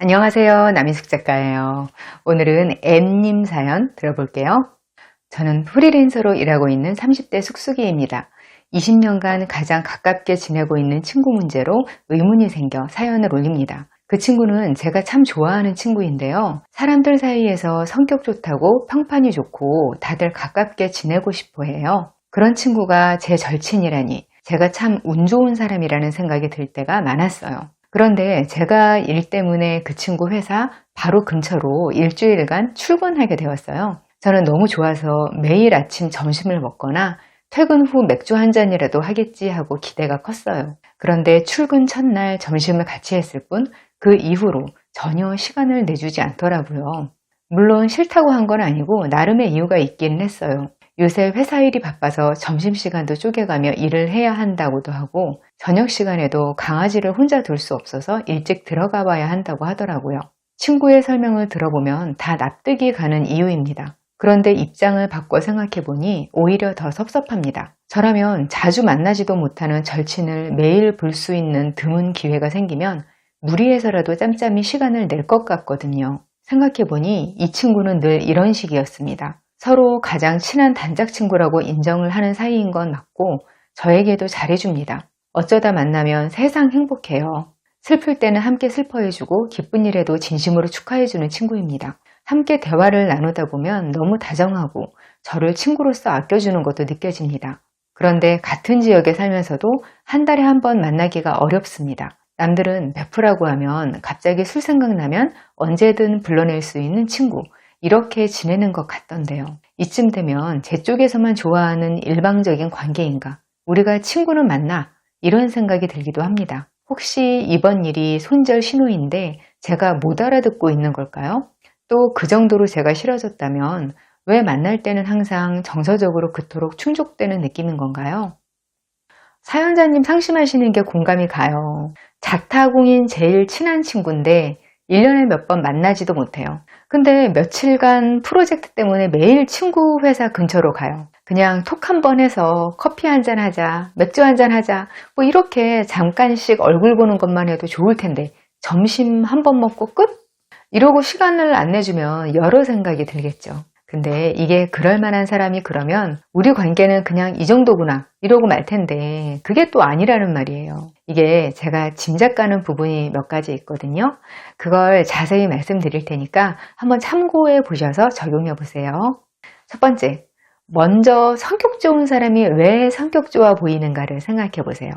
안녕하세요. 남인숙 작가예요. 오늘은 M님 사연 들어볼게요. 저는 프리랜서로 일하고 있는 30대 숙숙이입니다. 20년간 가장 가깝게 지내고 있는 친구 문제로 의문이 생겨 사연을 올립니다. 그 친구는 제가 참 좋아하는 친구인데요. 사람들 사이에서 성격 좋다고 평판이 좋고 다들 가깝게 지내고 싶어 해요. 그런 친구가 제 절친이라니 제가 참 운 좋은 사람이라는 생각이 들 때가 많았어요. 그런데 제가 일 때문에 그 친구 회사 바로 근처로 일주일간 출근하게 되었어요. 저는 너무 좋아서 매일 아침 점심을 먹거나 퇴근 후 맥주 한 잔이라도 하겠지 하고 기대가 컸어요. 그런데 출근 첫날 점심을 같이 했을 뿐 그 이후로 전혀 시간을 내주지 않더라고요. 물론 싫다고 한 건 아니고 나름의 이유가 있기는 했어요. 요새 회사 일이 바빠서 점심시간도 쪼개가며 일을 해야 한다고도 하고 저녁 시간에도 강아지를 혼자 둘 수 없어서 일찍 들어가 봐야 한다고 하더라고요. 친구의 설명을 들어보면 다 납득이 가는 이유입니다. 그런데 입장을 바꿔 생각해보니 오히려 더 섭섭합니다. 저라면 자주 만나지도 못하는 절친을 매일 볼 수 있는 드문 기회가 생기면 무리해서라도 짬짬이 시간을 낼 것 같거든요. 생각해보니 이 친구는 늘 이런 식이었습니다. 서로 가장 친한 단짝 친구라고 인정을 하는 사이인 건 맞고 저에게도 잘해줍니다. 어쩌다 만나면 세상 행복해요. 슬플 때는 함께 슬퍼해주고 기쁜 일에도 진심으로 축하해주는 친구입니다. 함께 대화를 나누다 보면 너무 다정하고 저를 친구로서 아껴주는 것도 느껴집니다. 그런데 같은 지역에 살면서도 한 달에 한 번 만나기가 어렵습니다. 남들은 베프라고 하면 갑자기 술 생각나면 언제든 불러낼 수 있는 친구, 이렇게 지내는 것 같던데요. 이쯤 되면 제 쪽에서만 좋아하는 일방적인 관계인가? 우리가 친구는 맞나? 이런 생각이 들기도 합니다. 혹시 이번 일이 손절 신호인데 제가 못 알아듣고 있는 걸까요? 또 그 정도로 제가 싫어졌다면 왜 만날 때는 항상 정서적으로 그토록 충족되는 느낌인 건가요? 사연자님 상심하시는 게 공감이 가요. 자타공인 제일 친한 친구인데 1년에 몇 번 만나지도 못해요. 근데 며칠간 프로젝트 때문에 매일 친구 회사 근처로 가요. 그냥 톡 한 번 해서 커피 한 잔 하자, 맥주 한 잔 하자, 뭐 이렇게 잠깐씩 얼굴 보는 것만 해도 좋을 텐데 점심 한 번 먹고 끝? 이러고 시간을 안 내주면 여러 생각이 들겠죠. 근데 이게 그럴 만한 사람이 그러면 우리 관계는 그냥 이 정도구나 이러고 말 텐데 그게 또 아니라는 말이에요. 이게 제가 짐작가는 부분이 몇 가지 있거든요. 그걸 자세히 말씀드릴 테니까 한번 참고해 보셔서 적용해 보세요. 첫 번째, 먼저 성격 좋은 사람이 왜 성격 좋아 보이는가를 생각해 보세요.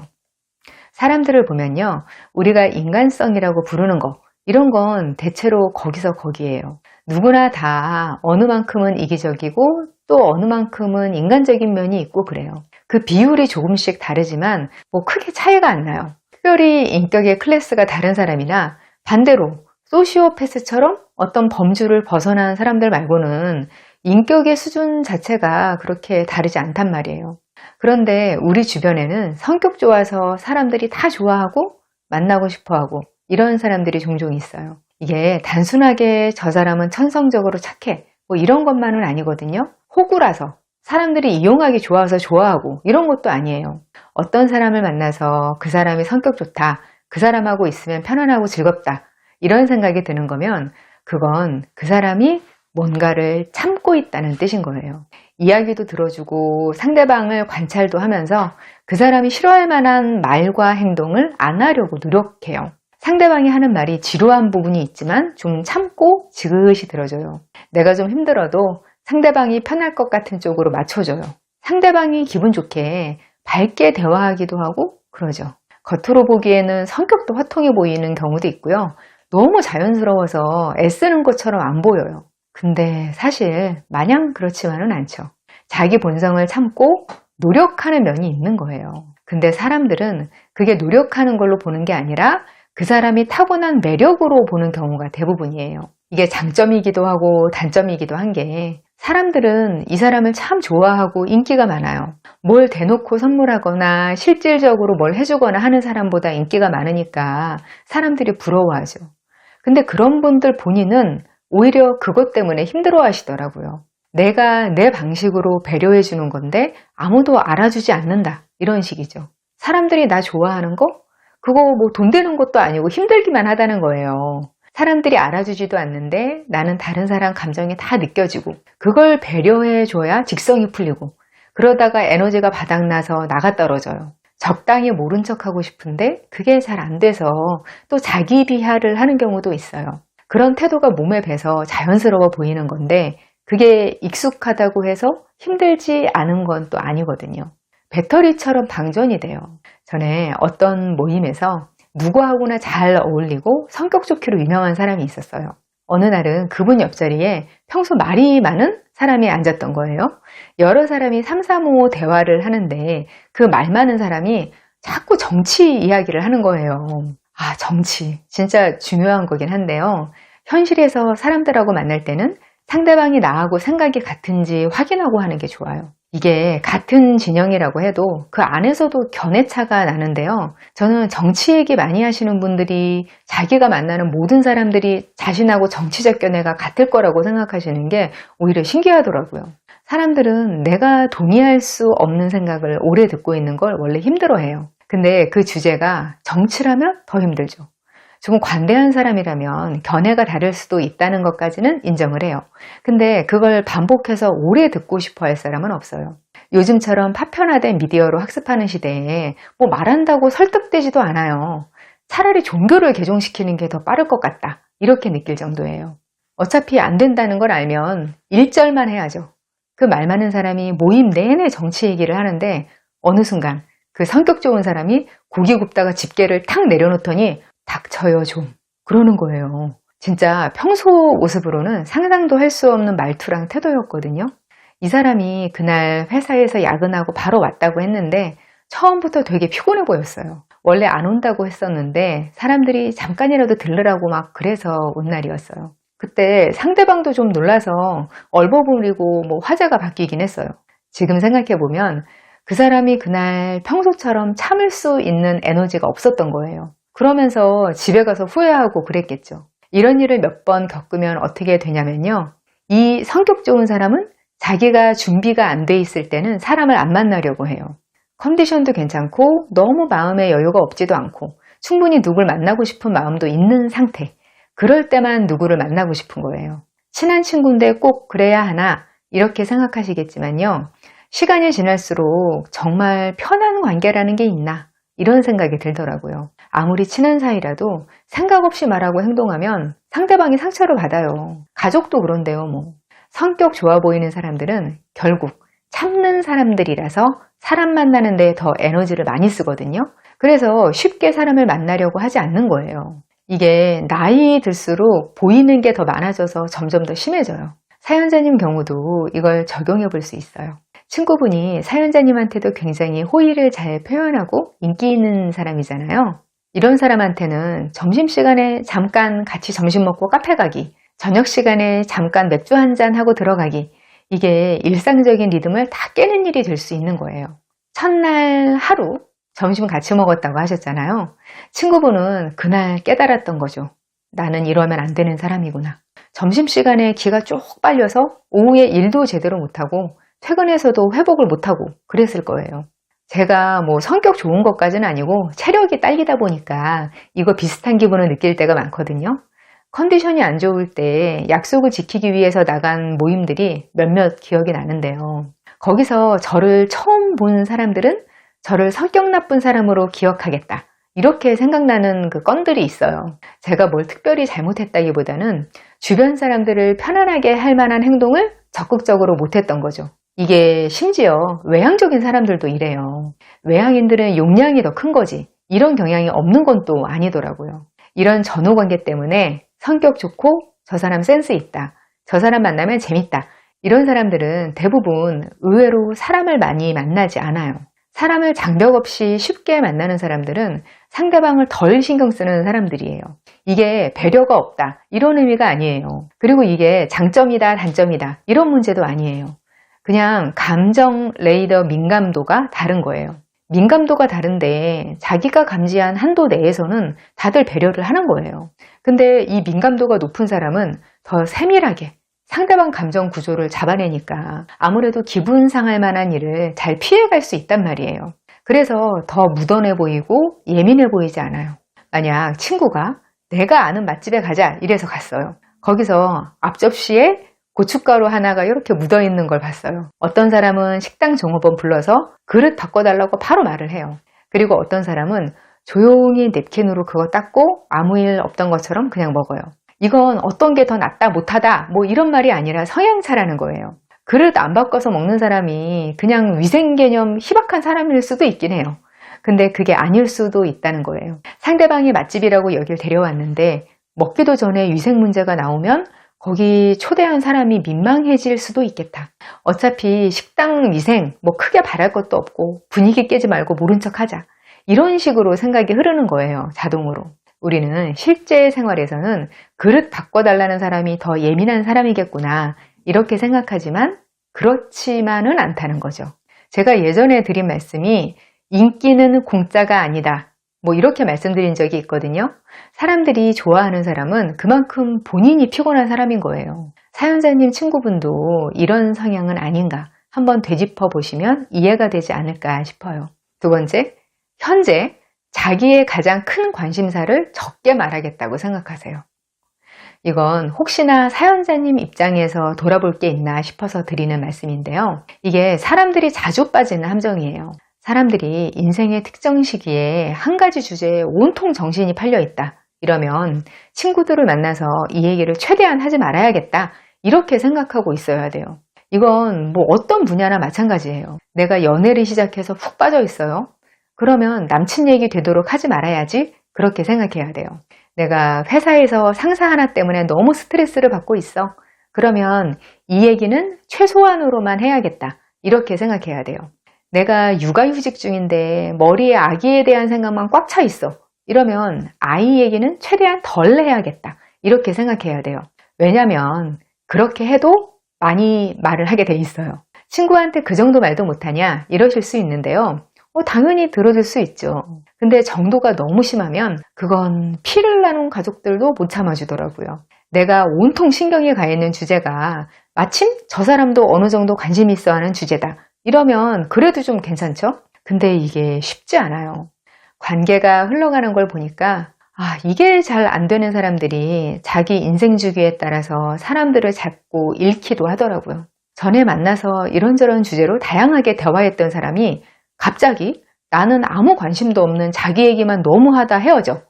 사람들을 보면요, 우리가 인간성이라고 부르는 거, 이런 건 대체로 거기서 거기에요. 누구나 다 어느 만큼은 이기적이고 또 어느 만큼은 인간적인 면이 있고 그래요. 그 비율이 조금씩 다르지만 뭐 크게 차이가 안 나요. 특별히 인격의 클래스가 다른 사람이나 반대로 소시오패스처럼 어떤 범주를 벗어난 사람들 말고는 인격의 수준 자체가 그렇게 다르지 않단 말이에요. 그런데 우리 주변에는 성격 좋아서 사람들이 다 좋아하고 만나고 싶어하고 이런 사람들이 종종 있어요. 이게 단순하게 저 사람은 천성적으로 착해 뭐 이런 것만은 아니거든요. 호구라서 사람들이 이용하기 좋아서 좋아하고 이런 것도 아니에요. 어떤 사람을 만나서 그 사람이 성격 좋다, 그 사람하고 있으면 편안하고 즐겁다 이런 생각이 드는 거면 그건 그 사람이 뭔가를 참고 있다는 뜻인 거예요. 이야기도 들어주고 상대방을 관찰도 하면서 그 사람이 싫어할 만한 말과 행동을 안 하려고 노력해요. 상대방이 하는 말이 지루한 부분이 있지만 좀 참고 지그시 들어줘요. 내가 좀 힘들어도 상대방이 편할 것 같은 쪽으로 맞춰줘요. 상대방이 기분 좋게 밝게 대화하기도 하고 그러죠. 겉으로 보기에는 성격도 화통해 보이는 경우도 있고요. 너무 자연스러워서 애쓰는 것처럼 안 보여요. 근데 사실 마냥 그렇지만은 않죠. 자기 본성을 참고 노력하는 면이 있는 거예요. 근데 사람들은 그게 노력하는 걸로 보는 게 아니라 그 사람이 타고난 매력으로 보는 경우가 대부분이에요. 이게 장점이기도 하고 단점이기도 한 게 사람들은 이 사람을 참 좋아하고 인기가 많아요. 뭘 대놓고 선물하거나 실질적으로 뭘 해주거나 하는 사람보다 인기가 많으니까 사람들이 부러워하죠. 근데 그런 분들 본인은 오히려 그것 때문에 힘들어 하시더라고요. 내가 내 방식으로 배려해 주는 건데 아무도 알아주지 않는다 이런 식이죠. 사람들이 나 좋아하는 거? 그거 뭐 돈 되는 것도 아니고 힘들기만 하다는 거예요. 사람들이 알아주지도 않는데 나는 다른 사람 감정이 다 느껴지고 그걸 배려해줘야 직성이 풀리고 그러다가 에너지가 바닥나서 나가 떨어져요. 적당히 모른 척하고 싶은데 그게 잘 안 돼서 또 자기 비하를 하는 경우도 있어요. 그런 태도가 몸에 배서 자연스러워 보이는 건데 그게 익숙하다고 해서 힘들지 않은 건 또 아니거든요. 배터리처럼 방전이 돼요. 전에 어떤 모임에서 누구하고나 잘 어울리고 성격 좋기로 유명한 사람이 있었어요. 어느 날은 그분 옆자리에 평소 말이 많은 사람이 앉았던 거예요. 여러 사람이 삼삼오오 대화를 하는데 그 말 많은 사람이 자꾸 정치 이야기를 하는 거예요. 아, 정치. 진짜 중요한 거긴 한데요. 현실에서 사람들하고 만날 때는 상대방이 나하고 생각이 같은지 확인하고 하는 게 좋아요. 이게 같은 진영이라고 해도 그 안에서도 견해차가 나는데요. 저는 정치 얘기 많이 하시는 분들이 자기가 만나는 모든 사람들이 자신하고 정치적 견해가 같을 거라고 생각하시는 게 오히려 신기하더라고요. 사람들은 내가 동의할 수 없는 생각을 오래 듣고 있는 걸 원래 힘들어해요. 근데 그 주제가 정치라면 더 힘들죠. 조금 관대한 사람이라면 견해가 다를 수도 있다는 것까지는 인정을 해요. 근데 그걸 반복해서 오래 듣고 싶어 할 사람은 없어요. 요즘처럼 파편화된 미디어로 학습하는 시대에 뭐 말한다고 설득되지도 않아요. 차라리 종교를 개종시키는 게 더 빠를 것 같다. 이렇게 느낄 정도예요. 어차피 안 된다는 걸 알면 1절만 해야죠. 그 말 많은 사람이 모임 내내 정치 얘기를 하는데 어느 순간 그 성격 좋은 사람이 고기 굽다가 집게를 탁 내려놓더니 닥쳐요 좀 그러는 거예요. 진짜 평소 모습으로는 상상도 할 수 없는 말투랑 태도였거든요. 이 사람이 그날 회사에서 야근하고 바로 왔다고 했는데 처음부터 되게 피곤해 보였어요. 원래 안 온다고 했었는데 사람들이 잠깐이라도 들르라고 막 그래서 온 날이었어요. 그때 상대방도 좀 놀라서 얼버무리고 뭐 화제가 바뀌긴 했어요. 지금 생각해보면 그 사람이 그날 평소처럼 참을 수 있는 에너지가 없었던 거예요. 그러면서 집에 가서 후회하고 그랬겠죠. 이런 일을 몇 번 겪으면 어떻게 되냐면요. 이 성격 좋은 사람은 자기가 준비가 안 돼 있을 때는 사람을 안 만나려고 해요. 컨디션도 괜찮고 너무 마음에 여유가 없지도 않고 충분히 누굴 만나고 싶은 마음도 있는 상태. 그럴 때만 누구를 만나고 싶은 거예요. 친한 친구인데 꼭 그래야 하나 이렇게 생각하시겠지만요. 시간이 지날수록 정말 편한 관계라는 게 있나 이런 생각이 들더라고요. 아무리 친한 사이라도 생각 없이 말하고 행동하면 상대방이 상처를 받아요. 가족도 그런데요, 뭐. 성격 좋아 보이는 사람들은 결국 참는 사람들이라서 사람 만나는 데 더 에너지를 많이 쓰거든요. 그래서 쉽게 사람을 만나려고 하지 않는 거예요. 이게 나이 들수록 보이는 게 더 많아져서 점점 더 심해져요. 사연자님 경우도 이걸 적용해 볼 수 있어요. 친구분이 사연자님한테도 굉장히 호의를 잘 표현하고 인기 있는 사람이잖아요. 이런 사람한테는 점심시간에 잠깐 같이 점심 먹고 카페 가기, 저녁 시간에 잠깐 맥주 한잔 하고 들어가기, 이게 일상적인 리듬을 다 깨는 일이 될 수 있는 거예요. 첫날 하루 점심 같이 먹었다고 하셨잖아요. 친구분은 그날 깨달았던 거죠. 나는 이러면 안 되는 사람이구나. 점심시간에 기가 쭉 빨려서 오후에 일도 제대로 못하고 퇴근해서도 회복을 못하고 그랬을 거예요. 제가 뭐 성격 좋은 것까지는 아니고 체력이 딸리다 보니까 이거 비슷한 기분을 느낄 때가 많거든요. 컨디션이 안 좋을 때 약속을 지키기 위해서 나간 모임들이 몇몇 기억이 나는데요. 거기서 저를 처음 본 사람들은 저를 성격 나쁜 사람으로 기억하겠다. 이렇게 생각나는 그 건들이 있어요. 제가 뭘 특별히 잘못했다기보다는 주변 사람들을 편안하게 할 만한 행동을 적극적으로 못했던 거죠. 이게 심지어 외향적인 사람들도 이래요. 외향인들은 용량이 더 큰 거지. 이런 경향이 없는 건 또 아니더라고요. 이런 전후관계 때문에 성격 좋고 저 사람 센스 있다. 저 사람 만나면 재밌다. 이런 사람들은 대부분 의외로 사람을 많이 만나지 않아요. 사람을 장벽 없이 쉽게 만나는 사람들은 상대방을 덜 신경 쓰는 사람들이에요. 이게 배려가 없다. 이런 의미가 아니에요. 그리고 이게 장점이다, 단점이다. 이런 문제도 아니에요. 그냥 감정 레이더 민감도가 다른 거예요. 민감도가 다른데 자기가 감지한 한도 내에서는 다들 배려를 하는 거예요. 근데 이 민감도가 높은 사람은 더 세밀하게 상대방 감정 구조를 잡아내니까 아무래도 기분 상할 만한 일을 잘 피해갈 수 있단 말이에요. 그래서 더 묻어내 보이고 예민해 보이지 않아요. 만약 친구가 내가 아는 맛집에 가자 이래서 갔어요. 거기서 앞접시에 고춧가루 하나가 이렇게 묻어있는 걸 봤어요. 어떤 사람은 식당 종업원 불러서 그릇 바꿔달라고 바로 말을 해요. 그리고 어떤 사람은 조용히 냅킨으로 그거 닦고 아무 일 없던 것처럼 그냥 먹어요. 이건 어떤 게 더 낫다 못하다 뭐 이런 말이 아니라 성향차라는 거예요. 그릇 안 바꿔서 먹는 사람이 그냥 위생 개념 희박한 사람일 수도 있긴 해요. 근데 그게 아닐 수도 있다는 거예요. 상대방이 맛집이라고 여길 데려왔는데 먹기도 전에 위생 문제가 나오면 거기 초대한 사람이 민망해질 수도 있겠다. 어차피 식당 위생 뭐 크게 바랄 것도 없고 분위기 깨지 말고 모른 척 하자. 이런 식으로 생각이 흐르는 거예요. 자동으로. 우리는 실제 생활에서는 그릇 바꿔달라는 사람이 더 예민한 사람이겠구나 이렇게 생각하지만 그렇지만은 않다는 거죠. 제가 예전에 드린 말씀이 인기는 공짜가 아니다. 뭐 이렇게 말씀드린 적이 있거든요. 사람들이 좋아하는 사람은 그만큼 본인이 피곤한 사람인 거예요. 사연자님 친구분도 이런 성향은 아닌가 한번 되짚어 보시면 이해가 되지 않을까 싶어요. 두 번째, 현재 자기의 가장 큰 관심사를 적게 말하겠다고 생각하세요. 이건 혹시나 사연자님 입장에서 돌아볼 게 있나 싶어서 드리는 말씀인데요. 이게 사람들이 자주 빠지는 함정이에요. 사람들이 인생의 특정 시기에 한 가지 주제에 온통 정신이 팔려 있다. 이러면 친구들을 만나서 이 얘기를 최대한 하지 말아야겠다. 이렇게 생각하고 있어야 돼요. 이건 뭐 어떤 분야나 마찬가지예요. 내가 연애를 시작해서 푹 빠져 있어요. 그러면 남친 얘기 되도록 하지 말아야지. 그렇게 생각해야 돼요. 내가 회사에서 상사 하나 때문에 너무 스트레스를 받고 있어. 그러면 이 얘기는 최소한으로만 해야겠다. 이렇게 생각해야 돼요. 내가 육아휴직 중인데 머리에 아기에 대한 생각만 꽉 차 있어. 이러면 아이 얘기는 최대한 덜 해야겠다. 이렇게 생각해야 돼요. 왜냐면 그렇게 해도 많이 말을 하게 돼 있어요. 친구한테 그 정도 말도 못하냐? 이러실 수 있는데요. 당연히 들어줄 수 있죠. 근데 정도가 너무 심하면 그건 피를 나눈 가족들도 못 참아주더라고요. 내가 온통 신경이 가 있는 주제가 마침 저 사람도 어느 정도 관심 있어 하는 주제다. 이러면 그래도 좀 괜찮죠? 근데 이게 쉽지 않아요. 관계가 흘러가는 걸 보니까 이게 잘 안 되는 사람들이 자기 인생 주기에 따라서 사람들을 자꾸 잃기도 하더라고요. 전에 만나서 이런저런 주제로 다양하게 대화했던 사람이 갑자기 나는 아무 관심도 없는 자기 얘기만 너무 하다 헤어져.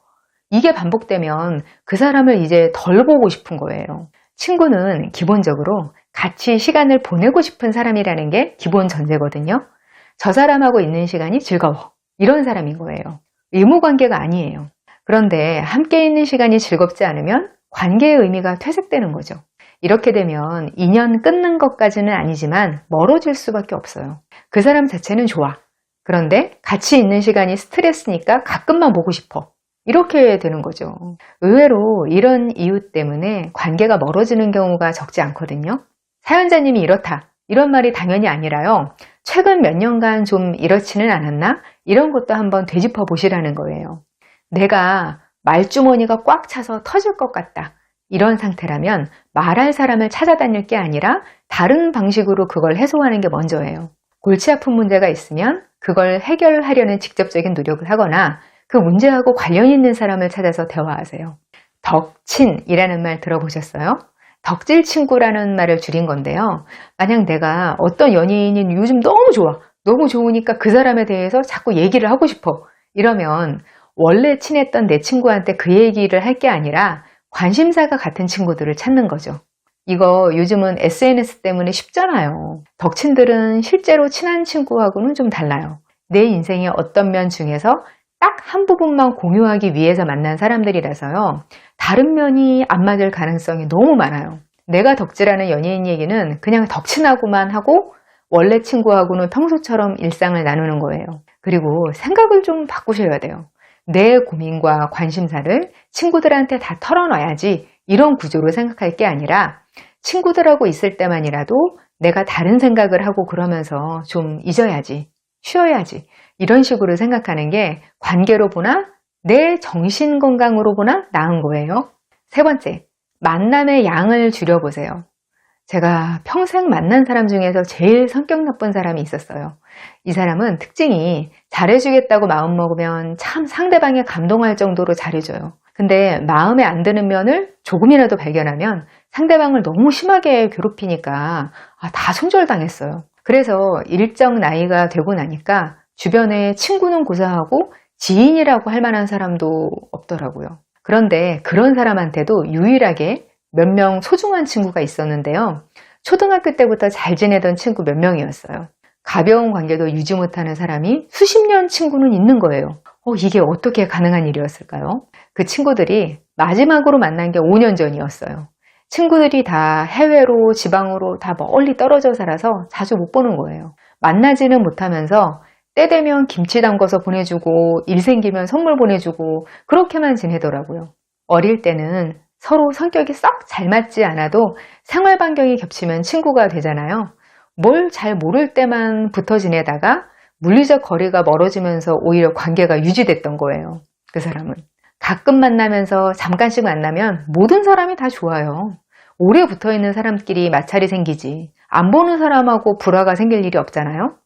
이게 반복되면 그 사람을 이제 덜 보고 싶은 거예요. 친구는 기본적으로 같이 시간을 보내고 싶은 사람이라는 게 기본 전제거든요. 저 사람하고 있는 시간이 즐거워. 이런 사람인 거예요. 의무관계가 아니에요. 그런데 함께 있는 시간이 즐겁지 않으면 관계의 의미가 퇴색되는 거죠. 이렇게 되면 인연 끊는 것까지는 아니지만 멀어질 수밖에 없어요. 그 사람 자체는 좋아. 그런데 같이 있는 시간이 스트레스니까 가끔만 보고 싶어. 이렇게 되는 거죠. 의외로 이런 이유 때문에 관계가 멀어지는 경우가 적지 않거든요. 사연자님이 이렇다. 이런 말이 당연히 아니라요. 최근 몇 년간 좀 이렇지는 않았나? 이런 것도 한번 되짚어 보시라는 거예요. 내가 말주머니가 꽉 차서 터질 것 같다. 이런 상태라면 말할 사람을 찾아다닐 게 아니라 다른 방식으로 그걸 해소하는 게 먼저예요. 골치 아픈 문제가 있으면 그걸 해결하려는 직접적인 노력을 하거나 그 문제하고 관련 있는 사람을 찾아서 대화하세요. 덕친이라는 말 들어보셨어요? 덕질 친구라는 말을 줄인 건데요. 만약 내가 어떤 연예인이 요즘 너무 좋아. 너무 좋으니까 그 사람에 대해서 자꾸 얘기를 하고 싶어. 이러면 원래 친했던 내 친구한테 그 얘기를 할 게 아니라 관심사가 같은 친구들을 찾는 거죠. 이거 요즘은 SNS 때문에 쉽잖아요. 덕친들은 실제로 친한 친구하고는 좀 달라요. 내 인생의 어떤 면 중에서 딱 한 부분만 공유하기 위해서 만난 사람들이라서요. 다른 면이 안 맞을 가능성이 너무 많아요. 내가 덕질하는 연예인 얘기는 그냥 덕친하고만 하고 원래 친구하고는 평소처럼 일상을 나누는 거예요. 그리고 생각을 좀 바꾸셔야 돼요. 내 고민과 관심사를 친구들한테 다 털어놔야지 이런 구조로 생각할 게 아니라 친구들하고 있을 때만이라도 내가 다른 생각을 하고 그러면서 좀 잊어야지, 쉬어야지 이런 식으로 생각하는 게 관계로 보나 내 정신 건강으로 보나 나은 거예요. 세 번째, 만남의 양을 줄여보세요. 제가 평생 만난 사람 중에서 제일 성격 나쁜 사람이 있었어요. 이 사람은 특징이 잘해주겠다고 마음먹으면 참 상대방이 감동할 정도로 잘해줘요. 근데 마음에 안 드는 면을 조금이라도 발견하면 상대방을 너무 심하게 괴롭히니까 다 손절당했어요. 그래서 일정 나이가 되고 나니까 주변에 친구는 고사하고 지인이라고 할 만한 사람도 없더라고요. 그런데 그런 사람한테도 유일하게 몇 명 소중한 친구가 있었는데요. 초등학교 때부터 잘 지내던 친구 몇 명이었어요. 가벼운 관계도 유지 못하는 사람이 수십 년 친구는 있는 거예요. 이게 어떻게 가능한 일이었을까요? 그 친구들이 마지막으로 만난 게 5년 전이었어요. 친구들이 다 해외로 지방으로 다 멀리 떨어져 살아서 자주 못 보는 거예요. 만나지는 못하면서 때 되면 김치 담궈서 보내주고 일 생기면 선물 보내주고 그렇게만 지내더라고요. 어릴 때는 서로 성격이 썩 잘 맞지 않아도 생활 반경이 겹치면 친구가 되잖아요. 뭘 잘 모를 때만 붙어 지내다가 물리적 거리가 멀어지면서 오히려 관계가 유지됐던 거예요. 그 사람은. 가끔 만나면서 잠깐씩 만나면 모든 사람이 다 좋아요. 오래 붙어 있는 사람끼리 마찰이 생기지. 안 보는 사람하고 불화가 생길 일이 없잖아요.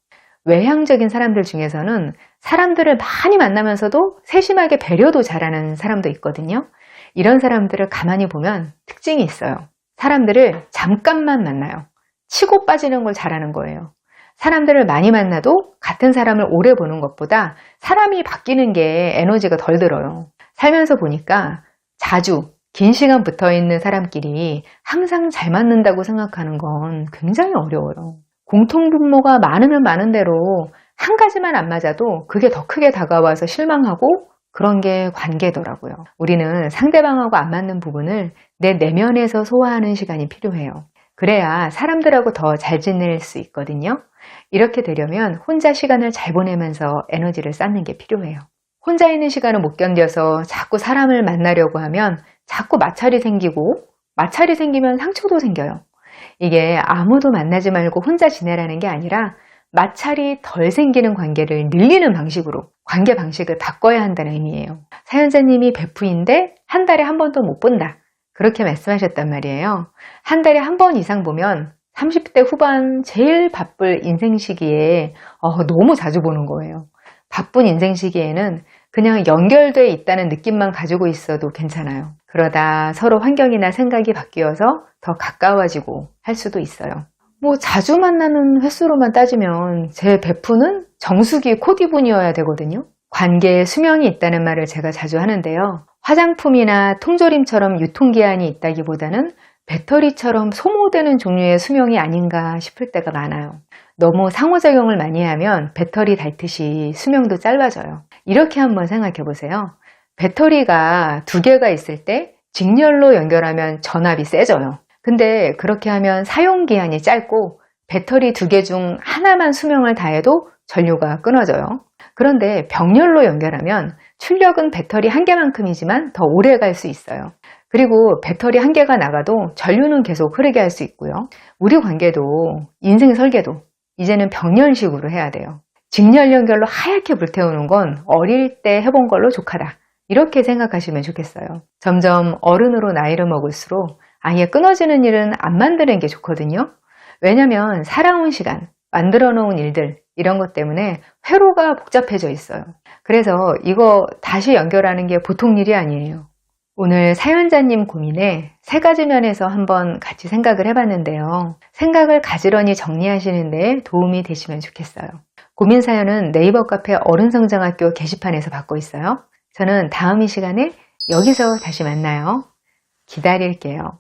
외향적인 사람들 중에서는 사람들을 많이 만나면서도 세심하게 배려도 잘하는 사람도 있거든요. 이런 사람들을 가만히 보면 특징이 있어요. 사람들을 잠깐만 만나요. 치고 빠지는 걸 잘하는 거예요. 사람들을 많이 만나도 같은 사람을 오래 보는 것보다 사람이 바뀌는 게 에너지가 덜 들어요. 살면서 보니까 자주 긴 시간 붙어 있는 사람끼리 항상 잘 맞는다고 생각하는 건 굉장히 어려워요. 공통분모가 많으면 많은 대로 한 가지만 안 맞아도 그게 더 크게 다가와서 실망하고 그런 게 관계더라고요. 우리는 상대방하고 안 맞는 부분을 내 내면에서 소화하는 시간이 필요해요. 그래야 사람들하고 더 잘 지낼 수 있거든요. 이렇게 되려면 혼자 시간을 잘 보내면서 에너지를 쌓는 게 필요해요. 혼자 있는 시간을 못 견뎌서 자꾸 사람을 만나려고 하면 자꾸 마찰이 생기고 마찰이 생기면 상처도 생겨요. 이게 아무도 만나지 말고 혼자 지내라는 게 아니라 마찰이 덜 생기는 관계를 늘리는 방식으로 관계 방식을 바꿔야 한다는 의미예요. 사연자님이 베프인데 한 달에 한 번도 못 본다. 그렇게 말씀하셨단 말이에요. 한 달에 한 번 이상 보면 30대 후반 제일 바쁠 인생 시기에 너무 자주 보는 거예요. 바쁜 인생 시기에는 그냥 연결돼 있다는 느낌만 가지고 있어도 괜찮아요. 그러다 서로 환경이나 생각이 바뀌어서 더 가까워지고 할 수도 있어요. 자주 만나는 횟수로만 따지면 제 베프는 정수기 코디분이어야 되거든요. 관계에 수명이 있다는 말을 제가 자주 하는데요. 화장품이나 통조림처럼 유통기한이 있다기보다는 배터리처럼 소모되는 종류의 수명이 아닌가 싶을 때가 많아요. 너무 상호작용을 많이 하면 배터리 닳듯이 수명도 짧아져요. 이렇게 한번 생각해 보세요. 배터리가 두 개가 있을 때 직렬로 연결하면 전압이 세져요. 근데 그렇게 하면 사용기한이 짧고 배터리 두 개 중 하나만 수명을 다해도 전류가 끊어져요. 그런데 병렬로 연결하면 출력은 배터리 한 개만큼이지만 더 오래 갈 수 있어요. 그리고 배터리 한 개가 나가도 전류는 계속 흐르게 할 수 있고요. 우리 관계도 인생 설계도 이제는 병렬식으로 해야 돼요. 직렬 연결로 하얗게 불태우는 건 어릴 때 해본 걸로 족하다. 이렇게 생각하시면 좋겠어요. 점점 어른으로 나이를 먹을수록 아예 끊어지는 일은 안 만드는 게 좋거든요. 왜냐면 살아온 시간, 만들어 놓은 일들 이런 것 때문에 회로가 복잡해져 있어요. 그래서 이거 다시 연결하는 게 보통 일이 아니에요. 오늘 사연자님 고민에 세 가지 면에서 한번 같이 생각을 해봤는데요. 생각을 가지런히 정리하시는 데 도움이 되시면 좋겠어요. 고민 사연은 네이버 카페 어른성장학교 게시판에서 받고 있어요. 저는 다음 이 시간에 여기서 다시 만나요. 기다릴게요.